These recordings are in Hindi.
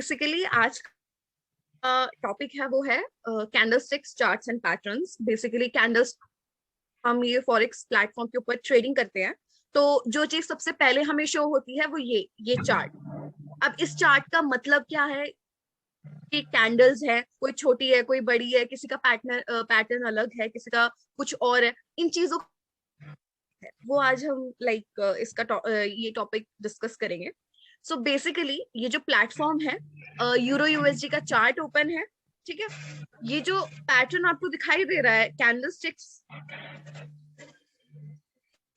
बेसिकली आज का टॉपिक है वो है candlesticks, charts and patterns. Basically candles हम ये फॉरेक्स प्लेटफॉर्म के ऊपर ट्रेडिंग करते हैं, तो जो चीज सबसे पहले हमें शो होती है वो ये चार्ट। अब इस चार्ट का मतलब क्या है कि कैंडल्स है, कोई छोटी है कोई बड़ी है, किसी का पैटर्न अलग है, किसी का कुछ और है। इन चीजों वो आज हम ये टॉपिक डिस्कस करेंगे। सो बेसिकली ये जो प्लेटफॉर्म है, यूरो यूएसडी का चार्ट ओपन है, ठीक है। ये जो पैटर्न आपको दिखाई दे रहा है कैंडलस्टिक्स,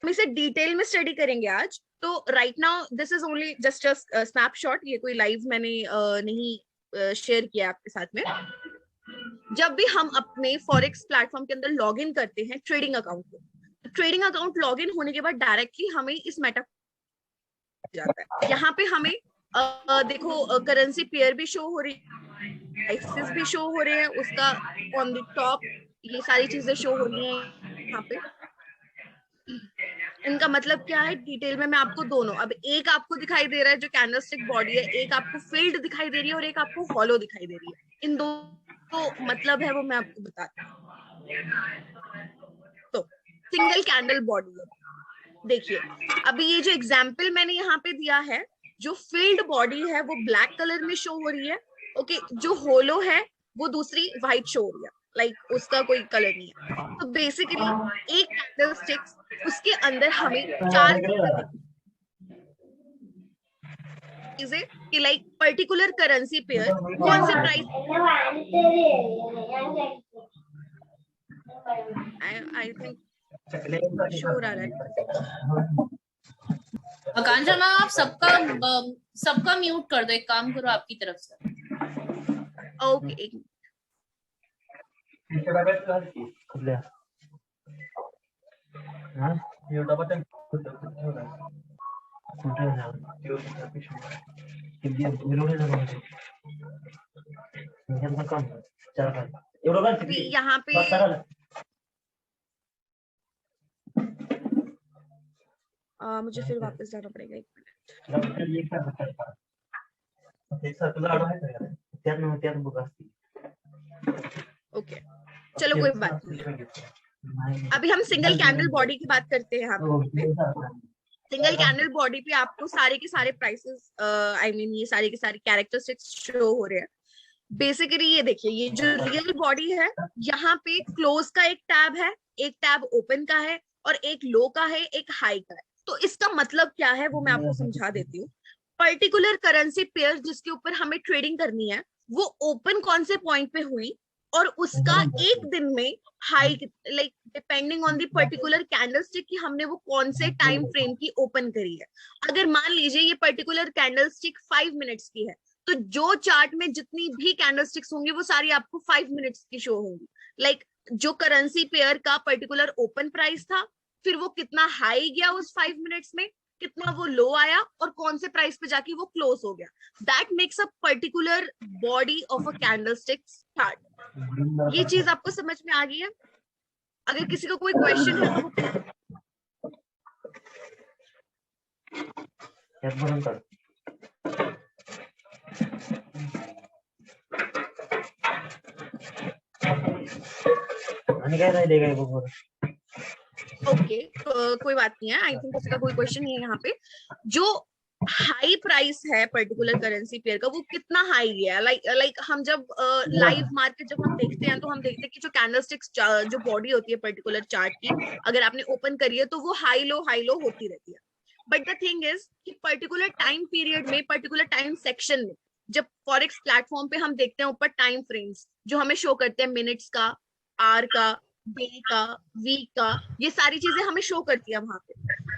हम इसे डिटेल में स्टडी करेंगे आज। तो right now this is only just a snapshot, ये कोई लाइव मैंने नहीं शेयर किया आपके साथ में। जब भी हम अपने फॉरेक्स प्लेटफॉर्म के अंदर लॉग इन करते हैं ट्रेडिंग अकाउंट को, ट्रेडिंग अकाउंट लॉग इन होने के बाद डायरेक्टली हमें इस मेटा जाता है। यहाँ पे हमें देखो करेंसी पेयर भी शो हो रही है, प्राइसेस भी शो हो रहे हैं, उसका ऑन द टॉप ये सारी चीजें शो हो रही हैं यहाँ पे। इनका मतलब क्या है डिटेल में मैं आपको दोनों, अब एक आपको दिखाई दे रहा है जो कैंडलस्टिक बॉडी है, एक आपको फील्ड दिखाई दे रही है और एक आपको हॉलो दिखाई दे रही है। इन दो तो मतलब है वो मैं आपको बताती हूँ। तो सिंगल कैंडल बॉडी है, देखिए अभी ये जो एग्जाम्पल मैंने यहाँ पे दिया है, जो फील्ड बॉडी है वो ब्लैक कलर में शो हो रही है, ओके। जो होलो है वो दूसरी व्हाइट शो हो रही है, लाइक उसका कोई कलर नहीं है। तो बेसिकली एक कैंडल स्टिक्स, उसके अंदर हमें चार चीजें कि लाइक पर्टिकुलर करेंसी पेयर कौन से प्राइस, आई थिंक शोर आ रहा है। आकांक्षा मैम आप सबका म्यूट कर दो, एक काम करो आपकी तरफ से। ओके यहाँ पे मुझे फिर वापस जाना पड़ेगा, एक ओके चलो कोई बात नहीं। अभी हम सिंगल कैंडल बॉडी की बात करते हैं। यहाँ पे सिंगल कैंडल बॉडी पे आपको सारे के सारे प्राइसेस, ये सारे के सारे कैरेक्टरिस्टिक्स शो हो रहे हैं। बेसिकली ये देखिए, ये जो रियल बॉडी है, यहाँ पे क्लोज का एक टैब है, एक टैब ओपन का है और एक लो का है, एक हाई का है। तो इसका मतलब क्या है वो मैं आपको समझा देती हूँ। पर्टिकुलर करेंसी पेयर जिसके ऊपर हमें ट्रेडिंग करनी है, वो ओपन कौन से पॉइंट पे हुई और उसका एक दिन में high, like depending on the particular candlestick कि हमने वो कौन से टाइम फ्रेम की ओपन करी है। अगर मान लीजिए ये पर्टिकुलर कैंडलस्टिक 5 मिनट्स की है, तो जो चार्ट में जितनी भी कैंडलस्टिक्स होंगी वो सारी आपको 5 मिनट्स की शो होंगी। लाइक जो करेंसी पेयर का पर्टिकुलर ओपन प्राइस था, फिर वो कितना हाई गया उस 5 मिनट्स में, कितना वो लो आया और कौन से प्राइस पे जाके वो क्लोज हो गया। That makes a particular body of a candlestick chart. ये चीज आपको समझ में आ गई है? अगर किसी को कोई क्वेश्चन है तो ओके कोई बात नहीं है। आई थिंक किसी का कोई क्वेश्चन नहीं है। यहाँ पे जो हाई प्राइस है पर्टिकुलर करेंसी पेयर का, वो कितना हाई गया, लाइक हम जब लाइव मार्केट जब हम देखते हैं तो हम देखते हैं कि जो कैंडलस्टिक्स जो बॉडी होती है पर्टिकुलर चार्ट की, अगर आपने ओपन करी है तो वो हाई लो होती रहती है। बट द थिंग इज कि पर्टिकुलर टाइम पीरियड में, पर्टिकुलर टाइम सेक्शन में, जब फॉरेक्स प्लेटफॉर्म पे हम देखते हैं ऊपर टाइम फ्रेम्स जो हमें शो करते हैं, मिनट्स का, आवर का, डे का, वीक का, ये सारी चीजें हमें शो करती है वहां पे।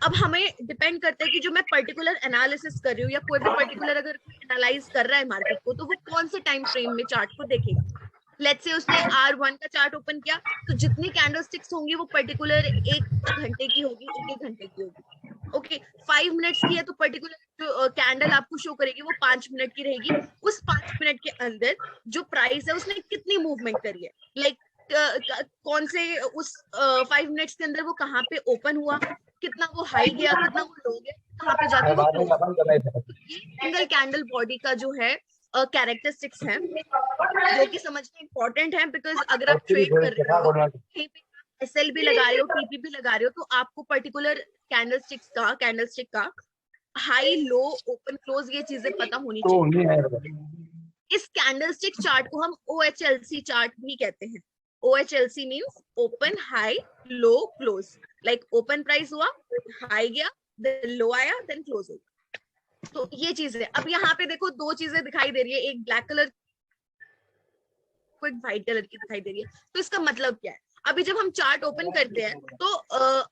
अब हमें डिपेंड करता है कि जो मैं पर्टिकुलर एनालिसिस कर रही हूँ या कोई भी पर्टिकुलर अगर एनालाइज कर रहा है मार्केट को, तो वो कौन से टाइम फ्रेम में चार्ट को देखेगा। लेट्स से उसने R1 का चार्ट ओपन किया, तो जितनी कैंडलस्टिक्स होंगी वो पर्टिकुलर 1 घंटे की होगी, 1 घंटे की होगी। ओके 5 मिनट्स की है तो पर्टिकुलर जो कैंडल आपको शो करेगी वो 5 मिनट की रहेगी। उस 5 मिनट के अंदर जो प्राइस है उसने कितनी मूवमेंट करी है, लाइक कौन से उस 5 मिनट्स के अंदर वो कहाँ पे ओपन हुआ, कितना वो हाई गया, कितना वो लो गया, कहाँ पे जाके वो क्लोज। सिंगल कैंडल बॉडी का जो है कैरेक्टरिस्टिक्स हैं जो कि समझना इंपॉर्टेंट है, बिकॉज अगर आप ट्रेड कर रहे हो, कहीं पे एसएल भी लगा रहे हो, टीपी भी लगा रहे हो, तो आपको पर्टिकुलर कैंडलस्टिक का हाई, लो, ओपन, क्लोज ये चीजें पता होनी चाहिए। इस कैंडलस्टिक चार्ट को हम OHLC चार्ट भी कहते हैं। OHLC मींस ओपन, हाई, लो, क्लोज। लाइक ओपन प्राइस हुआ, हाई गया, देन लो आया, देन क्लोज हो गया। तो ये चीज है। अब यहाँ पे देखो दो चीजें दिखाई दे रही है, एक ब्लैक कलर, एक व्हाइट कलर की दिखाई दे रही है। तो इसका मतलब क्या है? अभी जब हम चार्ट ओपन करते हैं तो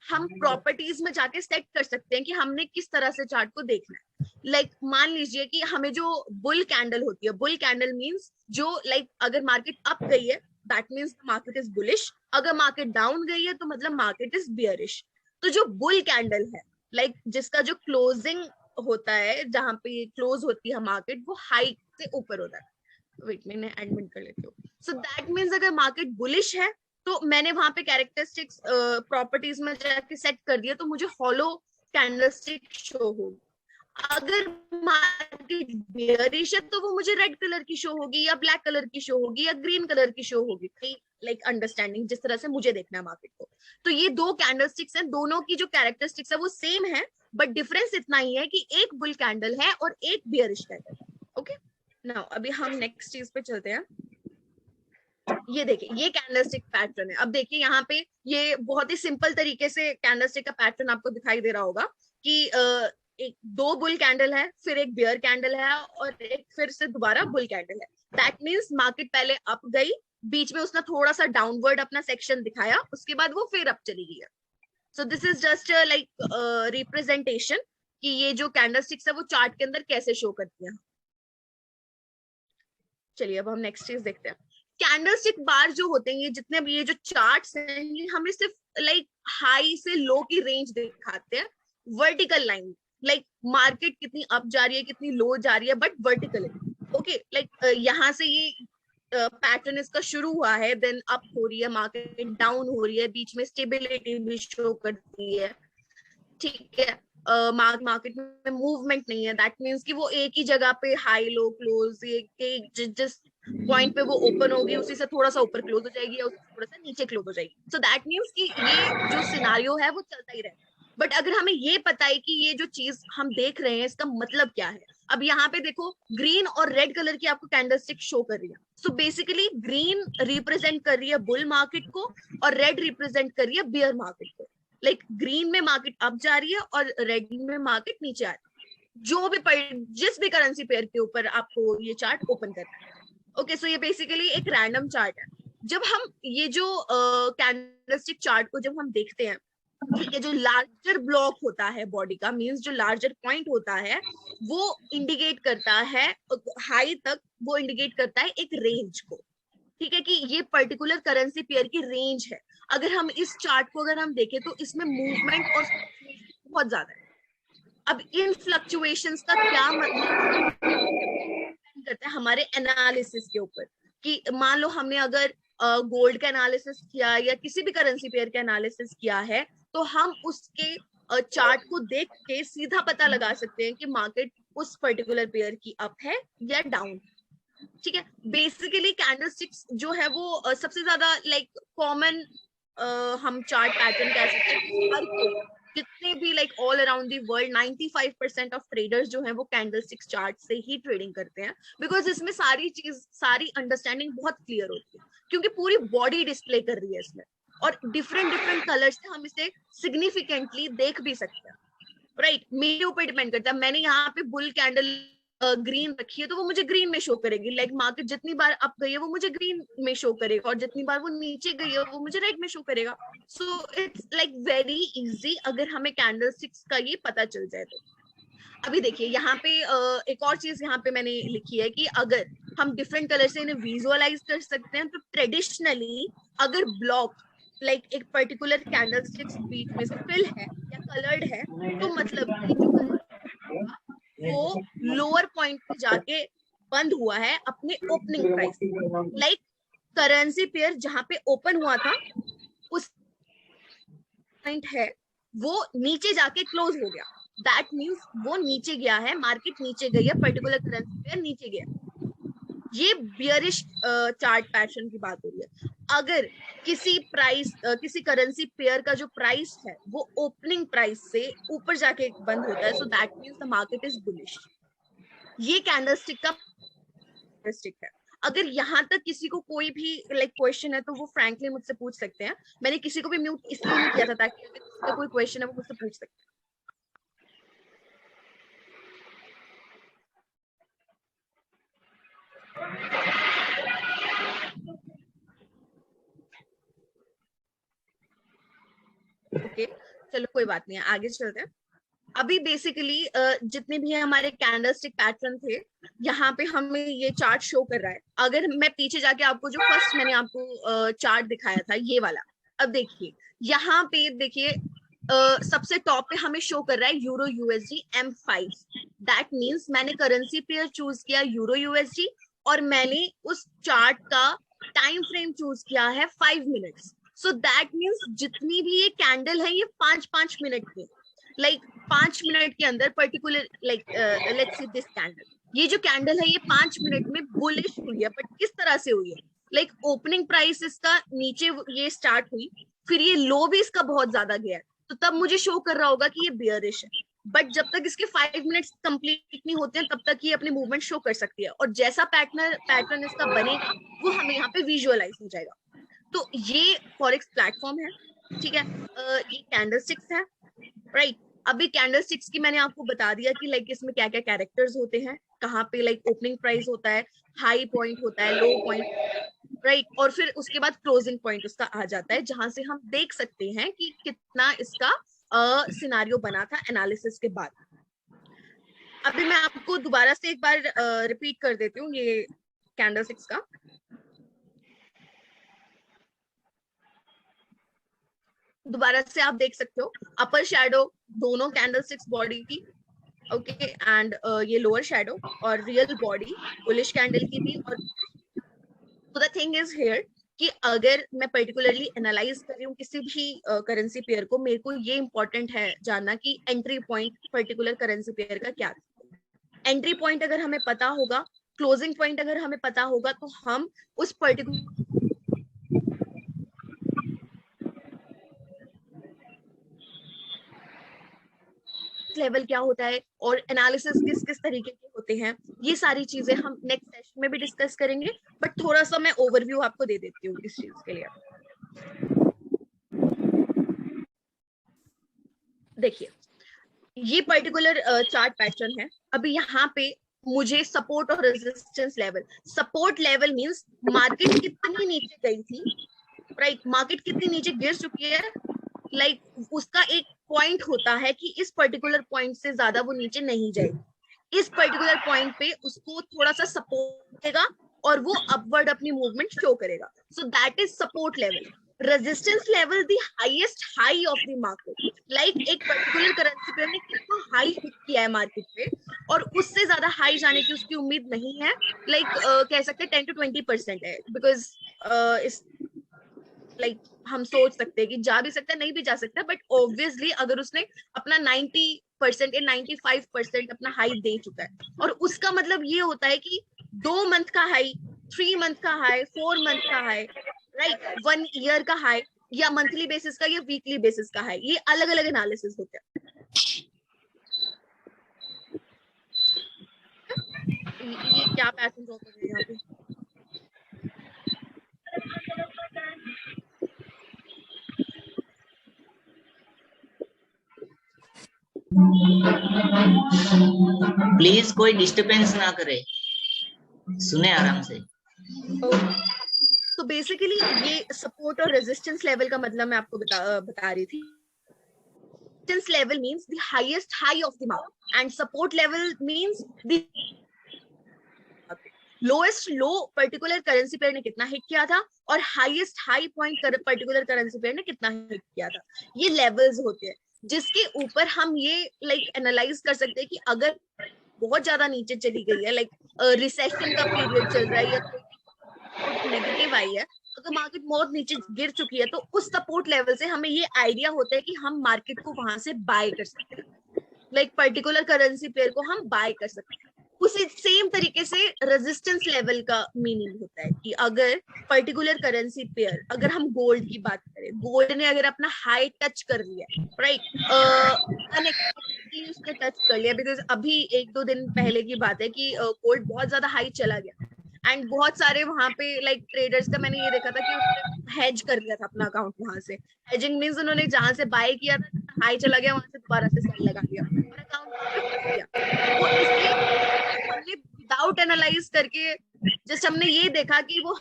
हम प्रॉपर्टीज में जाके सेट कर सकते हैं कि हमने किस तरह से चार्ट को देखना है। लाइक मान लीजिए कि हमें जो बुल कैंडल होती है, बुल कैंडल मींस जो लाइक अगर मार्केट अप गई है that means market is bullish, अगर मार्केट डाउन गई है तो मतलब मार्केट इज बियरिश। तो जो बुल कैंडल है, लाइक जिसका जो क्लोजिंग होता है, जहां पे क्लोज होती है मार्केट, वो हाई से ऊपर होता है। वेट, मैंने एडमिट कर लेती हूँ। सो दैट मींस अगर मार्केट बुलिश है तो मैंने वहां पे कैरेक्टरिस्टिक्स प्रॉपर्टीज में जाके सेट कर दिया, तो मुझे हॉलो कैंडलस्टिक शो होगी। अगर मार्केट बियरिश है तो वो मुझे रेड कलर की शो होगी, या ब्लैक कलर की शो होगी, या ग्रीन कलर की शो होगी। लाइक अंडरस्टैंडिंग जिस तरह से मुझे देखना है मार्केट को। तो ये दो कैंडलस्टिक्स हैं, दोनों की जो कैरेक्टरिस्टिक्स है वो सेम है, बट डिफरेंस इतना ही है कि एक बुल कैंडल है और एक बियरिश कैंडल है। ओके, नाउ अभी हम नेक्स्ट चीज पे चलते हैं। ये देखिए, ये कैंडलस्टिक पैटर्न है। अब देखिए यहाँ पे ये बहुत ही सिंपल तरीके से कैंडलस्टिक का पैटर्न आपको दिखाई दे रहा होगा कि एक दो बुल कैंडल है, फिर एक बियर कैंडल है, और एक फिर से दोबारा बुल कैंडल है। दैट मींस मार्केट पहले अप गई, बीच में उसने थोड़ा सा डाउनवर्ड अपना सेक्शन दिखाया, उसके बाद वो फिर अप चली गई है। So this is just like representation कि ये जो कैंडलस्टिक्स है वो चार्ट के अंदर कैसे शो करती है। चलिए अब हम नेक्स्ट चीज देखते हैं। कैंडलस्टिक बार जो होते हैं, ये जितने भी ये जो चार्ट्स हैं, ये हमें सिर्फ लाइक हाई से लो की रेंज दिखाते हैं, वर्टिकल लाइन। लाइक मार्केट कितनी अप जा रही है, कितनी लो जा रही है, बट वर्टिकल। ओके, लाइक यहाँ से ये पैटर्न इसका शुरू हुआ है, देन अप हो रही है, मार्केट डाउन हो रही है, बीच में स्टेबिलिटी भी शो करती है। ठीक है, मार्केट में मूवमेंट नहीं है, दैट मींस कि वो एक ही जगह पे हाई लो क्लोज, जिस पॉइंट पे वो ओपन होगी उसी से थोड़ा सा ऊपर क्लोज हो जाएगी, या थोड़ा सा नीचे क्लोज हो जाएगी। सो दैट मींस कि ये जो सिनारियो है वो चलता ही रहेगा। बट अगर हमें ये पता है कि ये जो चीज हम देख रहे हैं इसका मतलब क्या है, अब यहाँ पे देखो ग्रीन और रेड कलर की आपको कैंडलस्टिक शो कर रही है। सो बेसिकली ग्रीन रिप्रेजेंट कर रही है बुल मार्केट को और रेड रिप्रेजेंट कर रही है बियर मार्केट को। लाइक ग्रीन में मार्केट अप जा रही है और रेड में मार्केट नीचे आ रही है, जो भी जिस भी करेंसी पेयर के ऊपर आपको ये चार्ट ओपन करना है। ओके, सो ये बेसिकली एक रैंडम चार्ट है। जब हम ये जो कैंडलस्टिक चार्ट को जब हम देखते हैं, ठीक है, जो लार्जर ब्लॉक होता है बॉडी का, मींस जो लार्जर पॉइंट होता है वो इंडिकेट करता है हाई तक, वो इंडिकेट करता है एक रेंज को। ठीक है, कि ये पर्टिकुलर करेंसी पेयर की रेंज है। अगर हम इस चार्ट को अगर हम देखें तो इसमें मूवमेंट और बहुत ज्यादा है। अब इन फ्लक्चुएशंस का क्या मतलब करता है हमारे एनालिसिस के ऊपर, कि मान लो हमने अगर गोल्ड का एनालिसिस किया या किसी भी करेंसी पेयर का एनालिसिस किया है, तो हम उसके चार्ट को देख के सीधा पता लगा सकते हैं कि मार्केट उस पर्टिकुलर पेयर की अप है या डाउन। ठीक है, बेसिकली कैंडलस्टिक्स जो है वो सबसे ज्यादा लाइक कॉमन हम चार्ट पैटर्न कह सकते हैं। हर कोई, जितने भी like all around the world 95% of traders जो हैं वो कैंडलस्टिक्स चार्ट से ही ट्रेडिंग करते हैं, बिकॉज इसमें सारी अंडरस्टैंडिंग बहुत क्लियर होती है, क्योंकि पूरी बॉडी डिस्प्ले कर रही है इसमें, और डिफरेंट कलर्स से हम इसे सिग्निफिकेंटली देख भी सकते हैं। राइट, मेरे ऊपर डिपेंड करता है। मैंने यहाँ पे बुल कैंडल ग्रीन रखी है तो वो मुझे ग्रीन में शो करेगी। लाइक मार्केट जितनी बार अप गई है वो मुझे ग्रीन में शो करेगा, और जितनी बार वो नीचे गई है वो मुझे रेड में शो करेगा। So it's like very easy अगर हमें कैंडलस्टिक्स का ये पता चल जाए तो। अभी देखिए यहाँ पे एक और चीज यहाँ पे मैंने लिखी है कि अगर हम डिफरेंट कलर से इन्हें विजुअलाइज कर सकते हैं, तो ट्रेडिशनली अगर ब्लॉक लाइक एक पर्टिकुलर कैंडलस्टिक्स बीच में से फिल है या कलर्ड है, तो मतलब वो लोअर पॉइंट पे जाके बंद हुआ है अपने opening price. Like currency pair जहां पे ओपन हुआ था उस पॉइंट है वो नीचे जाके क्लोज हो गया, दैट मींस वो नीचे गया है, मार्केट नीचे गई है, पर्टिकुलर करेंसी पेयर नीचे गया। ये बियरिश चार्ट पैटर्न की बात हो रही है। अगर किसी किसी करेंसी पेयर का जो प्राइस है वो ओपनिंग प्राइस से ऊपर जाके बंद होता है, so that means the market is bullish. ये कैंडलस्टिक का कैरेक्टरिस्टिक है। अगर यहाँ तक किसी को कोई भी क्वेश्चन है तो वो फ्रैंकली मुझसे पूछ सकते हैं। मैंने किसी को भी म्यूट इसलिए नहीं किया था ताकि अगर किसी का कोई क्वेश्चन है वो मुझसे पूछ सकते हैं। ओके चलो कोई बात नहीं है, आगे चलते हैं। अभी बेसिकली जितने भी हमारे कैंडलस्टिक पैटर्न थे, यहाँ पे हमें ये चार्ट शो कर रहा है। अगर मैं पीछे जाके आपको जो फर्स्ट मैंने आपको चार्ट दिखाया था ये वाला, अब देखिए यहाँ पे देखिए सबसे टॉप पे हमें शो कर रहा है euro USD M5। That means मैंने करेंसी पेयर चूज किया यूरो यूएसडी और मैंने उस चार्ट का टाइम फ्रेम चूज किया है 5 मिनट्स। सो दैट मींस जितनी भी ये कैंडल है ये 5-5 मिनट की, 5 मिनट के अंदर particular let's see this candle, ये जो कैंडल है ये 5 मिनट में बुलिश हुई है। बट किस तरह से हुई है? ओपनिंग प्राइस इसका नीचे ये स्टार्ट हुई, फिर ये लो भी इसका बहुत ज्यादा गया, तो तब मुझे शो कर रहा होगा कि ये बियरिश है। बट जब तक इसके 5 मिनट्स कंप्लीट नहीं होते हैं तब तक ये अपनी मूवमेंट शो कर सकती है, और जैसा पैटर्न इसका बनेगा वो हमें यहाँ पे विजुअलाइज हो जाएगा। तो ये फॉरेक्स प्लेटफॉर्म है, ठीक है। ये कैंडलस्टिक्स है, राइट। अभी कैंडलस्टिक्स की मैंने आपको बता दिया कि इसमें क्या क्या कैरेक्टर्स होते हैं, कहाँ पे ओपनिंग प्राइस होता है, हाई पॉइंट होता है, लो पॉइंट, राइट। और फिर उसके बाद क्लोजिंग पॉइंट उसका आ जाता है, जहां से हम देख सकते हैं कि कितना इसका सिनारियो बना था एनालिसिस के बाद। अभी मैं आपको दोबारा से एक बार रिपीट कर देती हूँ ये कैंडलस्टिक्स का। दोबारा से आप देख सकते हो अपर शैडो दोनों कैंडलस्टिक्स बॉडी की, ओके, एंड ये लोअर शैडो और रियल बॉडी बुलिश कैंडल की थी। और तो द थिंग इज हियर कि अगर मैं पर्टिकुलरली एनालाइज कर रही हूँ किसी भी करेंसी पेयर को, मेरे को ये इंपॉर्टेंट है जानना कि entry point particular currency pair का क्या था। एंट्री पॉइंट अगर हमें पता होगा, क्लोजिंग पॉइंट अगर हमें पता होगा, तो हम उस पर्टिकुलर लेवल क्या होता है और एनालिसिस किस किस तरीके के होते हैं, ये सारी चीजें हम नेक्स्ट सेशन में भी डिस्कस करेंगे। बट थोड़ा सा मैं ओवरव्यू आपको दे देती हूँ इस चीज के लिए। देखिए ये पर्टिकुलर चार्ट पैटर्न है। अभी यहाँ पे मुझे सपोर्ट और resistance level, support level means market कितनी नीचे गई थी, राइट, मार्केट कितनी नीचे गिर चुकी है, उसका एक पॉइंट होता है कि इस पर्टिकुलर पॉइंट से ज्यादा वो नीचे नहीं जाएगी। इस पर्टिकुलर पॉइंट पे उसको थोड़ा सा सपोर्ट देगा और वो अपवर्ड अपनी मूवमेंट शो करेगा। So that is support level. Resistance level the highest high of the market, एक पर्टिकुलर करेंसी पेयर ने कितना हाई हिट किया है मार्केट पे और उससे ज्यादा हाई जाने की उसकी उम्मीद नहीं है। कह सकते हैं 10-20% है, बिकॉज इस हम सोच सकते हैं कि जा भी सकता है, नहीं भी जा सकता, बट ऑब्वियसली अगर उसने अपना 90% या 95% अपना हाई दे चुका है, और उसका मतलब ये होता है कि 2 मंथ का हाई, 3 मंथ का हाई, 4 मंथ का हाई, राइट, 1 ईयर का हाई, या मंथली बेसिस का या वीकली बेसिस का हाई, ये अलग अलग एनालिसिस होते हैं। ये क्या पैटर्न ड्रॉ कर रहे हैं यहाँ पे? प्लीज कोई डिस्टरबेंस ना करे, सुने आराम से। तो बेसिकली ये सपोर्ट और रेजिस्टेंस लेवल का मतलब मैं आपको बता रही थी। Resistance level means the highest high of the market and support level means the lowest low particular currency pair ने कितना हिट किया था और highest high point particular currency pair ने कितना हिट किया था। ये लेवल्स होते हैं जिसके ऊपर हम ये एनालाइज कर सकते हैं कि अगर बहुत ज्यादा नीचे चली गई है, रिसेशन का पीरियड चल रहा है या कोई नेगेटिव आई है, अगर मार्केट बहुत नीचे गिर चुकी है, तो उस सपोर्ट लेवल से हमें ये आइडिया होता है कि हम मार्केट को वहां से बाय कर सकते हैं, पर्टिकुलर करेंसी पेयर को हम बाय कर सकते हैं। उसी सेम तरीके से रेजिस्टेंस लेवल का मीनिंग होता है कि अगर पर्टिकुलर करेंसी पेयर, अगर हम गोल्ड की बात करें, गोल्ड ने अगर अपना हाई टच कर लिया, राइट, अनएक्सपेक्टेडली उसने टच कर लिया, बिकॉज अभी 1-2 दिन पहले की बात है कि गोल्ड बहुत ज्यादा हाई चला गया एंड बहुत सारे वहां पे लाइक ट्रेडर्स का मैंने ये देखा था कि उन्होंने हेज कर लिया था अपना अकाउंट वहां से। हेजिंग मींस उन्होंने जहां से बाय किया था, हाई चला गया, वहां से दोबारा से सेल लगा दिया और अकाउंट फंस गया। वो इसलिए हमने विदाउट एनालाइज करके जस्ट हमने ये देखा कि वो,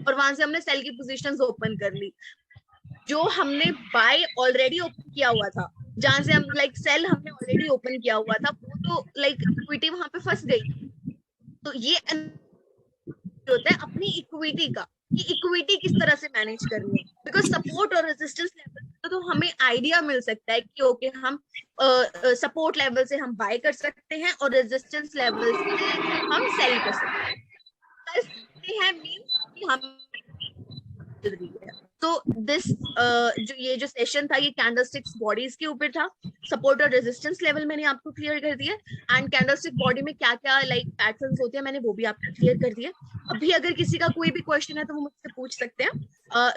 और वहां से हमने सेल की पोजीशंस ओपन कर ली। जो हमने बाय ऑलरेडी ओपन किया हुआ था, जहां से हम लाइक सेल हमने ऑलरेडी ओपन किया हुआ था, वो तो लाइक इक्विटी वहां पे फंस गई। तो ये होता है अपनी इक्विटी का, कि इक्विटी किस तरह से मैनेज करनी है, बिकॉज सपोर्ट और रेजिस्टेंस लेवल तो हमें आइडिया मिल सकता है कि ओके हम सपोर्ट लेवल से हम बाय कर सकते हैं और रेजिस्टेंस लेवल से हम सेल कर सकते हैं मींस कि हम तो दिस जो ये जो सेशन था ये कैंडलस्टिक्स बॉडीज के ऊपर था। सपोर्ट और रेजिस्टेंस लेवल मैंने आपको क्लियर कर दिया एंड कैंडलस्टिक बॉडी में क्या क्या लाइक पैटर्न्स होते हैं मैंने वो भी आपको क्लियर कर दिया। अभी अगर किसी का कोई भी क्वेश्चन है तो वो मुझसे पूछ सकते हैं।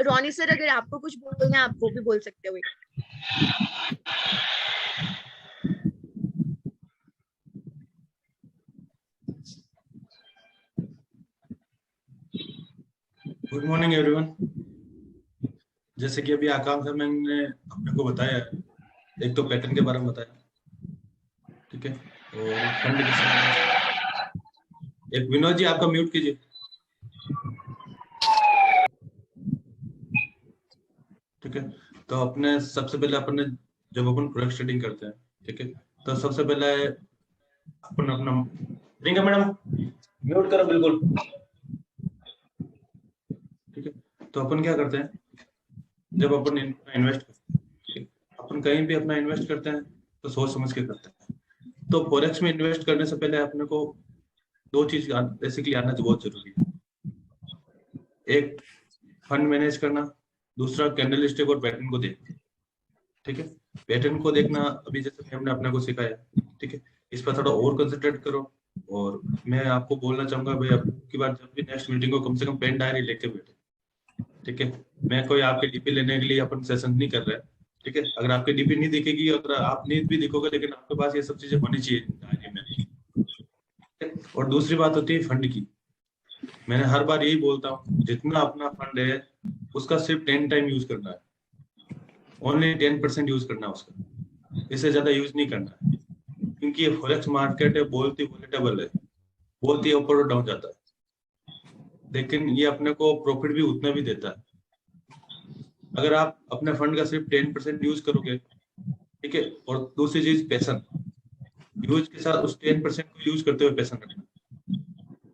रॉनी सर अगर आपको कुछ बोलना है आप वो भी बोल सकते हो। Good morning everyone. जैसे कि अभी आकांक्षा मैम ने अपने को बताया, एक तो पैटर्न के बारे में बताया, ठीक है, और फंड की एक विनोद जी आपका म्यूट कीजिए, ठीक है। तो अपने सबसे पहले अपने जब अपन प्रोडक्ट ट्रेडिंग करते हैं, ठीक है, तो सबसे पहले अपन अपना रिंगा मैडम म्यूट करो बिल्कुल, ठीक है। तो अपन क्या करते हैं जब अपन इन्वेस्ट करते हैं, अपन कहीं भी अपना इन्वेस्ट करते हैं तो सोच समझ के करते हैं। तो फॉरेक्स में इन्वेस्ट करने से पहले अपने को दो चीज बेसिकली आना बहुत जरूरी है। एक फंड मैनेज करना, दूसरा कैंडल स्टिक और पैटर्न को देखना, ठीक है। पैटर्न को देखना अभी जैसे हमने अपने को सिखाया, ठीक है, इस पर थोड़ा और कंसंट्रेट करो। और मैं आपको बोलना चाहूंगा भाई अब की बार जब भी नेक्स्ट मीटिंग को कम से कम पेन डायरी लेके बैठे, ठीक है। मैं कोई आपके डीपी लेने के लिए अपन सेशन नहीं कर रहा है, ठीक है। अगर आपकी डीपी नहीं दिखेगी, अगर आप नहीं भी दिखोगे, लेकिन आपके पास ये सब चीजें होनी चाहिए डायरी में। और दूसरी बात होती है फंड की। मैंने हर बार यही बोलता हूँ, जितना अपना फंड है उसका सिर्फ 10 टाइम यूज करना है, ओनली 10% यूज करना है उसका, इससे ज्यादा यूज नहीं करना है। क्योंकि ये फॉरेक्स मार्केट है, बहुत ही वोलेटेबल है, बहुत ही ऊपर और डाउन जाता है, लेकिन ये अपने को प्रॉफिट भी उतना भी देता है। अगर आप अपने फंड का सिर्फ 10% यूज करोगे, ठीक है, और दूसरी चीज पैशन, यूज के साथ उस 10% को यूज करते हुए पैशन रखना।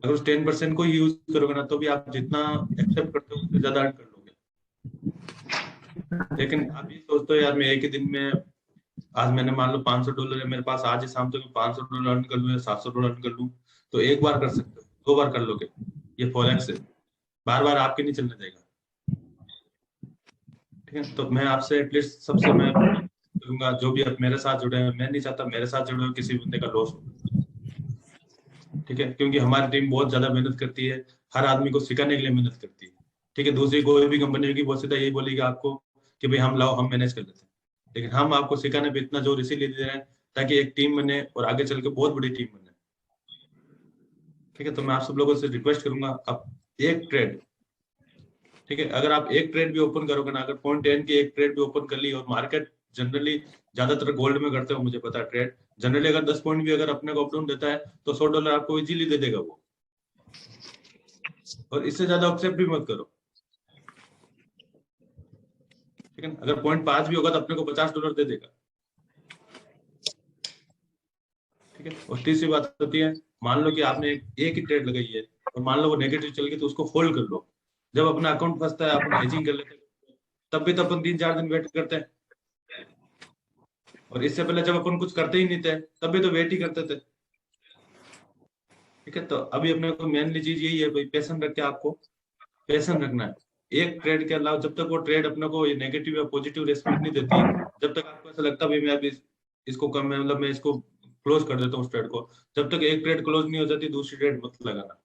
अगर उस 10% को यूज करोगे ना, तो भी आप जितना एक्सेप्ट करते हो उससे ज्यादा अर्न कर लोगे। लेकिन आप ये सोचते हो यार मैं एक ही दिन में, आज मैंने मान लो $500 है मेरे पास, आज ही शाम तक $500 अर्न कर लूं या $700 अर्न कर लूं, तो एक बार कर सकते हो, 2 बार कर लोगे। ये फॉरेक्स है, बार बार आपके नहीं चलने देगा, ठीक है। तो मैं आपसे एटलीस्ट सबसे मैं करूंगा, जो भी आप मेरे साथ जुड़े हैं, मैं नहीं चाहता मेरे साथ जुड़े हो किसी बंदे का लॉस हो, ठीक है, क्योंकि हमारी टीम बहुत ज्यादा मेहनत करती है, हर आदमी को सिखाने के लिए मेहनत करती है, ठीक है। दूसरी कोई भी कंपनी होगी वो सीधा यही बोलेगी आपको कि भाई हम लाओ, हम मैनेज कर लेते हैं, लेकिन हम आपको सिखाने पे इतना जोर इसीलिए दे रहे हैं ताकि एक टीम बने और आगे चल के बहुत बड़ी टीम बने, ठीक है। तो मैं आप सब लोगों से रिक्वेस्ट करूंगा, आप एक ट्रेड, ठीक है, अगर आप एक ट्रेड भी ओपन करोगे ना, अगर 0.10 की एक ट्रेड भी ओपन कर ली, और मार्केट जनरली ज्यादातर गोल्ड में करते हो मुझे पता है ट्रेड, जनरली अगर 10 पॉइंट भी अगर अपने को अप डाउन देता है तो $100 आपको इजीली दे देगा वो, और इससे ज्यादा एक्सेप्ट भी मत करो, ठीक है। अगर 0.5 भी होगा तो अपने को $50 दे देगा, ठीक है। और तीसरी बात होती है, मान लो कि आपने एक ही ट्रेड लगाई है और मान लो वो नेगेटिव चल गई, तो उसको होल्ड कर लो। जब अपना अकाउंट फंसता है अपन हेजिंग कर लेते हैं, तब भी तो अपन 3-4 दिन वेट करते हैं, और इससे पहले जब अपन कुछ करते ही नहीं थे तब भी तो वेट ही करते थे, ठीक है। तो अभी अपने को मेनली चीज यही है भाई, पैशन रख के आपको पैशन रखना है। एक ट्रेड के अलावा जब तक वो ट्रेड अपने को ये नेगेटिव या पॉजिटिव रेस्पॉन्स नहीं देती, जब तक आपको ऐसा लगता है भाई मैं अभी इसको कम, मतलब मैं इसको क्लोज कर देता हूँ उस ट्रेड को। जब तक एक ट्रेड क्लोज नहीं हो जाती दूसरी ट्रेड मत लगाना,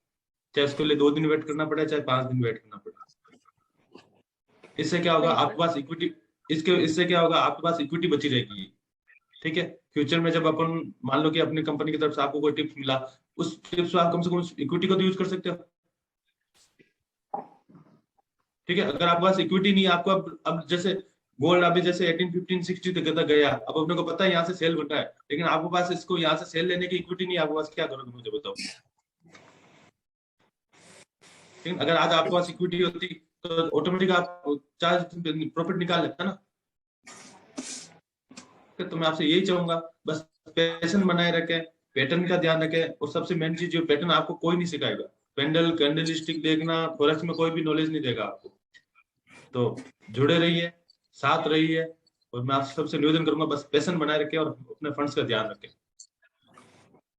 चाहे उसके लिए 2 दिन वेट करना पड़े चाहे 5 दिन वेट करना पड़े। इससे क्या होगा, आपके पास इक्विटी, इससे क्या होगा, आपके पास इक्विटी बची रहेगी। ठीक है, फ्यूचर में जब अपन मान लो कि अपनी कंपनी की तरफ से आपको कोई टिप्स मिला, उस टिप्स में आप कम से कम इक्विटी को तो यूज कर सकते हो। ठीक है, अगर आपके पास इक्विटी नहीं है, आपको अब जैसे गोल्ड अभी जैसे 18, 15, 60 तक गया, अब अपने को पता है यहाँ से सेल बन रहा है, लेकिन आपके पास इसको यहाँ से सेल लेने की इक्विटी नहीं है, आपके पास क्या करोगे मुझे बताओ। लेकिन अगर आज आपके पास इक्विटी होती तो ऑटोमेटिक आप चार्ज प्रॉफिट निकाल लेता ना। तो मैं आपसे यही चाहूंगा, बस पैशन बनाए रखें, पैटर्न का ध्यान रखें, और सबसे मेन चीज जो पैटर्न आपको कोई नहीं सिखाएगा, कैंडल स्टिक देखना फॉरेक्स में कोई भी नॉलेज नहीं देगा आपको। तो जुड़े रहिए, साथ रहिए, और मैं आपसे सबसे निवेदन करूंगा बस पैशन बनाए रखें और अपने फंड्स का ध्यान रखें।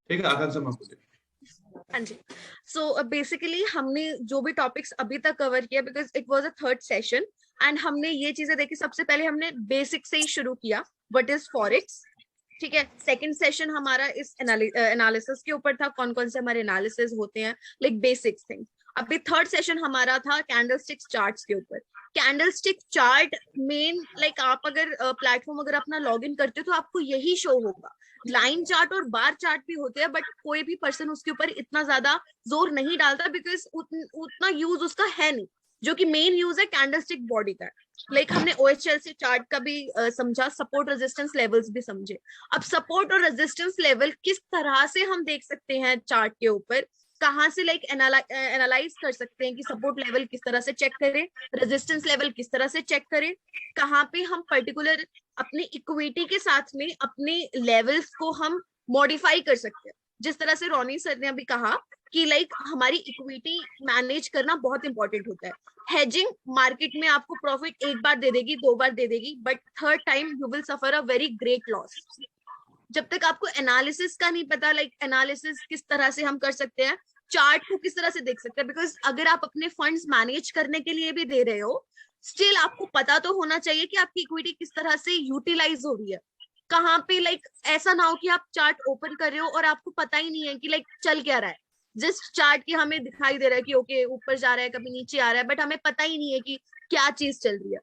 ठीक है, आकांक्षा मैम बोलिए। हाँ जी, सो बेसिकली हमने जो भी टॉपिक्स अभी तक कवर किया, because it was a third session, and हमने ये चीजें देखी। सबसे पहले हमने बेसिक से ही शुरू किया, व्हाट इज फॉरेक्स। ठीक है, सेकंड सेशन हमारा इस एनालिसिस के ऊपर था, कौन कौन से हमारे एनालिसिस होते हैं, लाइक बेसिक थिंग। अभी थर्ड सेशन हमारा था कैंडलस्टिक चार्ट्स के ऊपर। कैंडलस्टिक चार्ट मेन, लाइक आप अगर प्लेटफॉर्म अगर अपना लॉग इन करते हो तो आपको यही शो होगा। लाइन चार्ट और बार चार्ट भी होते हैं, बट कोई भी पर्सन उसके ऊपर इतना ज्यादा जोर नहीं डालता, बिकॉज उतना यूज उसका है नहीं। जो कि मेन यूज है कैंडलस्टिक बॉडी का। लाइक हमने OHL से चार्ट का भी समझा, सपोर्ट रेजिस्टेंस लेवल्स भी समझे। अब सपोर्ट और रेजिस्टेंस लेवल किस तरह से हम देख सकते हैं चार्ट के ऊपर, कहाँ से लाइक एनालाइज कर सकते हैं कि सपोर्ट लेवल किस तरह से चेक करें, रेजिस्टेंस लेवल किस तरह से चेक करें, कहाँ पे हम पर्टिकुलर अपनी इक्विटी के साथ में अपने लेवल्स को हम मॉडिफाई कर सकते हैं। जिस तरह से रोनी सर ने अभी कहा कि लाइक हमारी इक्विटी मैनेज करना बहुत इंपॉर्टेंट होता है। हेजिंग मार्केट में आपको प्रॉफिट एक बार दे देगी, 2 बार दे देगी, but third time you will suffer a very great loss. जब तक आपको एनालिसिस का नहीं पता, लाइक एनालिसिस किस तरह से हम कर सकते हैं, चार्ट को किस तरह से देख सकते हैं, बिकॉज अगर आप अपने फंड्स मैनेज करने के लिए भी दे रहे हो, स्टिल आपको पता तो होना चाहिए कि आपकी इक्विटी किस तरह से यूटिलाइज हो रही है, कहाँ पे। लाइक ऐसा ना हो कि आप चार्ट ओपन कर रहे हो और आपको पता ही नहीं है कि लाइक चल क्या रहा है। जिस चार्ट की हमें दिखाई दे रहा है कि ओके ऊपर जा रहा है, कभी नीचे आ रहा है, बट हमें पता ही नहीं है कि क्या चीज चल रही है।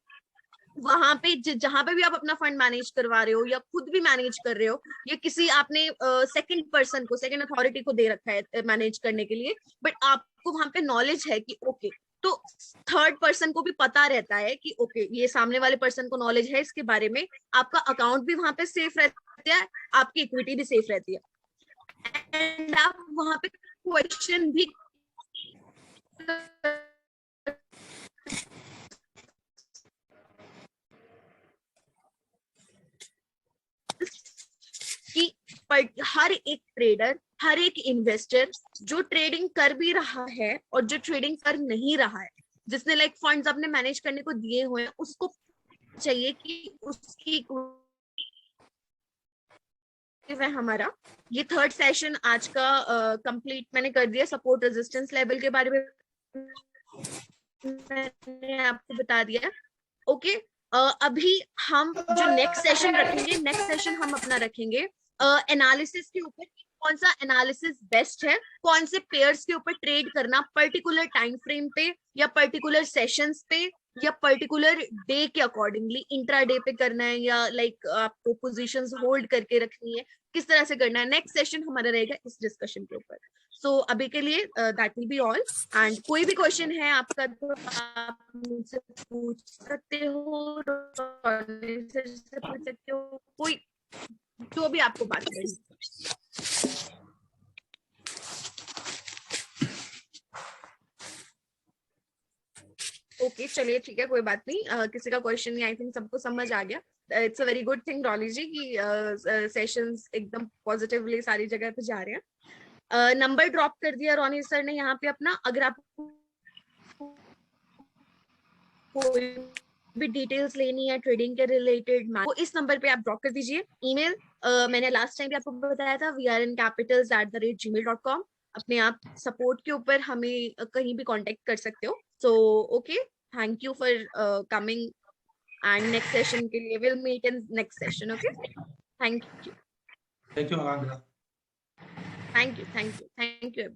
वहां पे जहां पे भी आप अपना फंड मैनेज करवा रहे हो या खुद भी मैनेज कर रहे हो, या किसी आपने सेकंड पर्सन को, सेकंड अथॉरिटी को दे रखा है मैनेज करने के लिए, बट आपको वहां पे नॉलेज है कि ओके, तो थर्ड पर्सन को भी पता रहता है कि ओके ये सामने वाले पर्सन को नॉलेज है इसके बारे में, आपका अकाउंट भी वहां पे सेफ रहता है, आपकी इक्विटी भी सेफ रहती है, एंड आप वहां पे क्वेश्चन भी कि हर एक ट्रेडर, हर एक इन्वेस्टर जो ट्रेडिंग कर भी रहा है और जो ट्रेडिंग कर नहीं रहा है, जिसने लाइक फंड्स अपने मैनेज करने को दिए हुए हैं, उसको चाहिए कि उसकी वह हमारा ये थर्ड सेशन आज का कंप्लीट मैंने कर दिया। सपोर्ट रेजिस्टेंस लेवल के बारे में मैंने आपको बता दिया। ओके, अभी हम जो नेक्स्ट सेशन रखेंगे, नेक्स्ट सेशन हम अपना रखेंगे एनालिसिस के ऊपर, कौन सा एनालिसिस बेस्ट है, कौन से पेयर्स के ऊपर ट्रेड करना पर्टिकुलर टाइम फ्रेम पे या पर्टिकुलर सेशंस पे या पर्टिकुलर डे के अकॉर्डिंगली, इंट्राडे पे करना है या लाइक आपको पोजीशंस होल्ड करके रखनी है, किस तरह से करना है। नेक्स्ट सेशन हमारा रहेगा इस डिस्कशन के ऊपर। सो अभी के लिए that will be all, and कोई भी क्वेश्चन है आपका तो आप मुझसे पूछ सकते हो, पूछ सकते हो, कोई जो भी आपको बात करनी। ओके चलिए ठीक है, कोई बात नहीं, किसी का क्वेश्चन नहीं, आई थिंक सबको समझ आ गया। It's a very good thing Rolly ji कि सेशंस एकदम पॉजिटिवली सारी जगह पे जा रहे हैं। नंबर ड्रॉप कर दिया रोनी सर ने यहाँ पे अपना, अगर आप कोई भी डिटेल्स लेनी है ट्रेडिंग के रिलेटेड, वो इस नंबर पे आप ड्रॉप कर दीजिए। ईमेल मैंने लास्ट टाइम भी आपको बताया था, vrncapitals@gmail.com। अपने आप सपोर्ट के ऊपर हमें कहीं भी कांटेक्ट कर सकते हो। So okay, thank you for coming, and next session के लिए will meet in next session. Okay, thank you. Thank you Akanksha. Thank you, thank you, thank you.